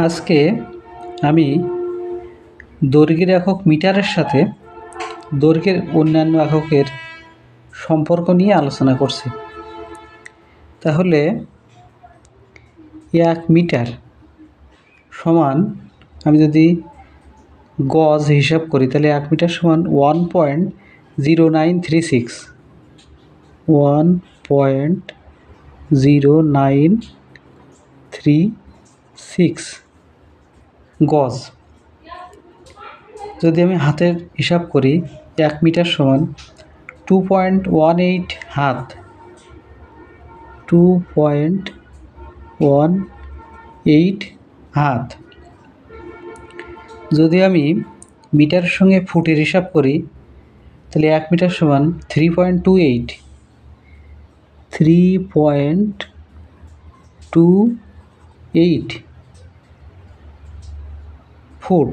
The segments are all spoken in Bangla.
আজকে আমি দৈর্ঘ্যের একক মিটারের সাথে দৈর্ঘ্যের অন্যান্য এককের সম্পর্ক নিয়ে আলোচনা করছি। তাহলে 1 মিটার সমান, আমি যদি গজ হিসাব করি তাহলে 1 মিটার সমান 1.0936 গজ। যদি আমি হাতের হিসাব করি 1 মিটার সমান 2.18 হাত, 2.18 হাত। যদি আমি মিটারের সঙ্গে ফুটের হিসাব করি তাহলে 1 মিটার সমান 3.28 ফুট।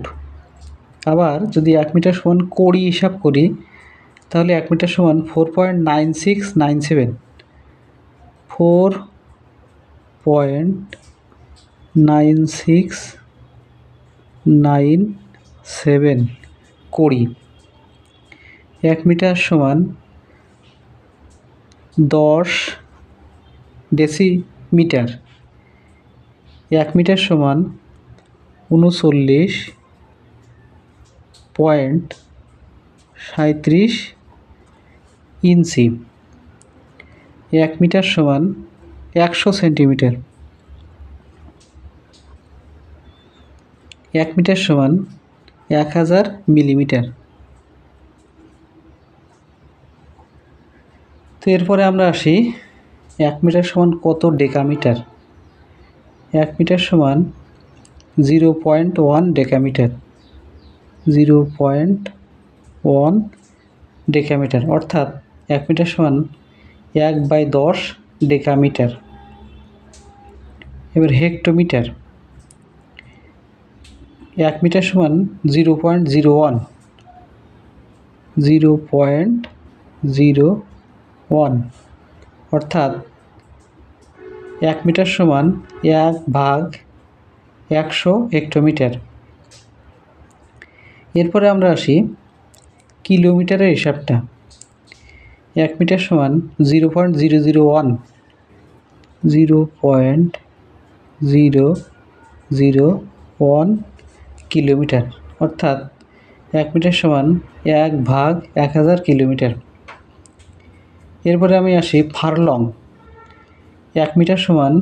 আবার যদি 1 মিটার সমান কড়ি হিসাব করি তাহলে 1 মিটার সমান 4.9697 কড়ি। 1 মিটার সমান 10 ডেসিমিটার। 1 মিটার সমান 39.37 ইঞ্চি। 1 মিটার সমান 100 সেন্টিমিটার। 1 মিটার সমান 1000 মিলিমিটার। তো এরপরে আমরা আসি 1 মিটার সমান কত ডেকামিটার। 1 মিটার সমান 0.1 ডেকামিটার। 0.1 ডেকামিটার অর্থাৎ 1 মিটার সমান 1/10 ডেকামিটার। এবার হেক্টোমিটার। 1 মিটার সমান 0.01 অর্থাৎ 1 মিটার সমান 1/100 হেক্টোমিটার। এরপরে আমরা আসি কিলোমিটারের হিসাবটা। 1 মিটার সমান 0.001 কিলোমিটার অর্থাৎ 1 মিটার সমান 1/1000 কিলোমিটার। এরপরে আমি আসি ফারলং। 1 মিটার সমান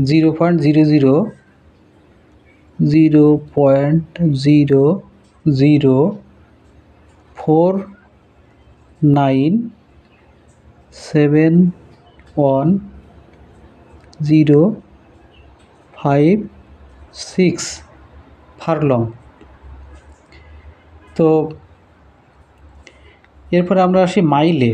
0.004971056 ফারলং। তো এরপরে আমরা আসি মাইলে।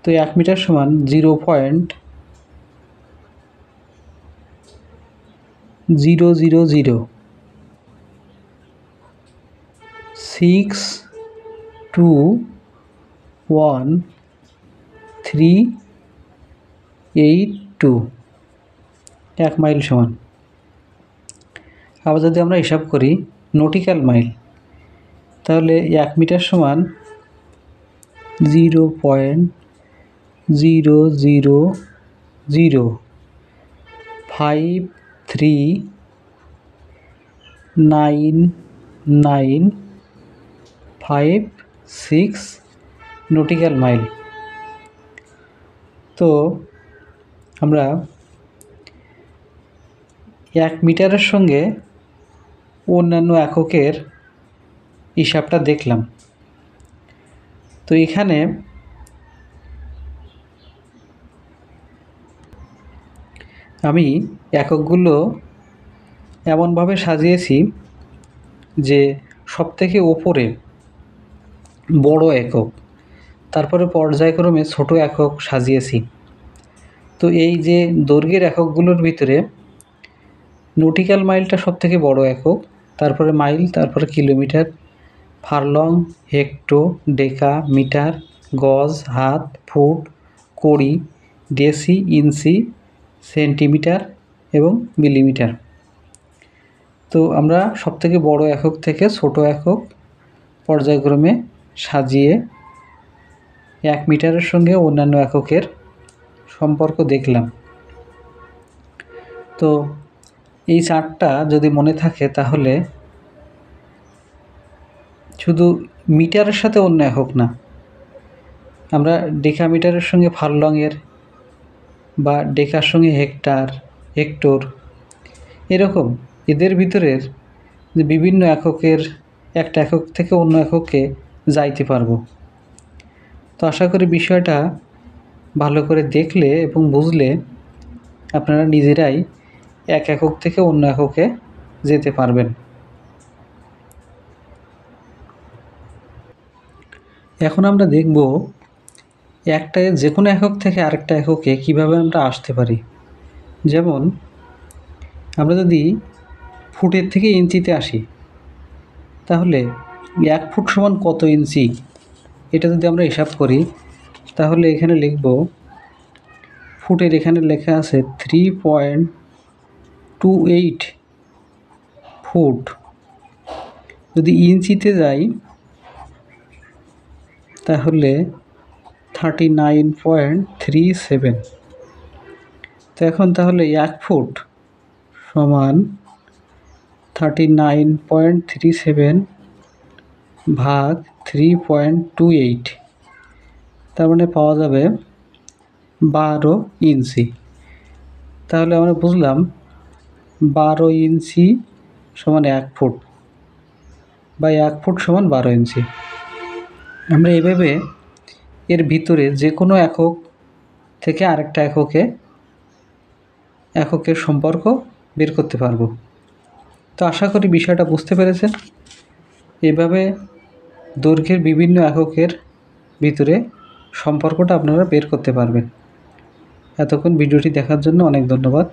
তো 1 মিটার সমান 0.0062132 1 মাইল সমান। আবার যদি আমরা হিসাব করি নটিক্যাল মাইল তাহলে 1 মিটার সমান 0.000539956 নটিক্যাল মাইল। তো আমরা 1 মিটারের সঙ্গে অন্যান্য এককের হিসাবটা দেখলাম। তো এখানে আমি এককগুলো এমনভাবে সাজিয়েছি যে সবথেকে ওপরে বড় একক, তারপরে পর্যায়ক্রমে ছোট একক সাজিয়েছি। তো এই যে দৈর্ঘ্যের এককগুলোর ভিতরে নটিক্যাল মাইলটা সবথেকে বড় একক, তারপরে মাইল, তারপরে কিলোমিটার, ফারলং, হেক্টো, ডেকা, মিটার, গজ, হাত, ফুট, কড়ি, ডেসি, ইঞ্চি, সেন্টিমিটার এবং মিলিমিটার। তো আমরা সবথেকে বড় একক থেকে ছোট একক পর্যায়ক্রমে সাজিয়ে 1 মিটারের সঙ্গে অন্যান্য এককের সম্পর্ক দেখলাম। তো এই চার্টটা যদি মনে থাকে তাহলে শুধু মিটারের সাথে অন্য একক না, আমরা ডেকামিটারের সঙ্গে ফারলংয়ের বা ডেকার সঙ্গে হেক্টর এরকম এদের ভিতরের যে বিভিন্ন এককের একটা একক থেকে অন্য এককে যাইতে পারবো। তো আশা করি বিষয়টা ভালো করে দেখলে এবং বুঝলে আপনারা নিজেরাই এক একক থেকে অন্য এককে যেতে পারবেন। এখন আমরা দেখব একটা যে কোনো একক থেকে আরেকটা এককে কিভাবে আমরা আসতে পারি। যেমন আমরা যদি ফুটের থেকে ইঞ্চিতে আসি, তাহলে 1 ফুট সমান কত ইঞ্চি, এটা যদি আমরা হিসাব করি তাহলে এখানে লিখব ফুটের এখানে লেখা আছে 3.28 ফুট। যদি ইঞ্চিতে যাই তাহলে 39.37। তো এখন তাহলে 1 ফুট সমান 39.37 ভাগ 3.28, তার মানে পাওয়া যাবে 12 ইঞ্চি। তাহলে আমরা বুঝলাম 12 ইঞ্চি সমান 1 ফুট বা 1 ফুট সমান 12 ইঞ্চি। আমরা এইভাবে এর ভিতরে যে কোনো একক থেকে আরেকটা এককের সম্পর্ক বের করতে পারবো। তো আশা করি বিষয়টা বুঝতে পেরেছেন। এভাবে দৈর্ঘ্যের বিভিন্ন এককের ভিতরে সম্পর্কটা আপনারা বের করতে পারবেন। এতক্ষণ ভিডিওটি দেখার জন্য অনেক ধন্যবাদ।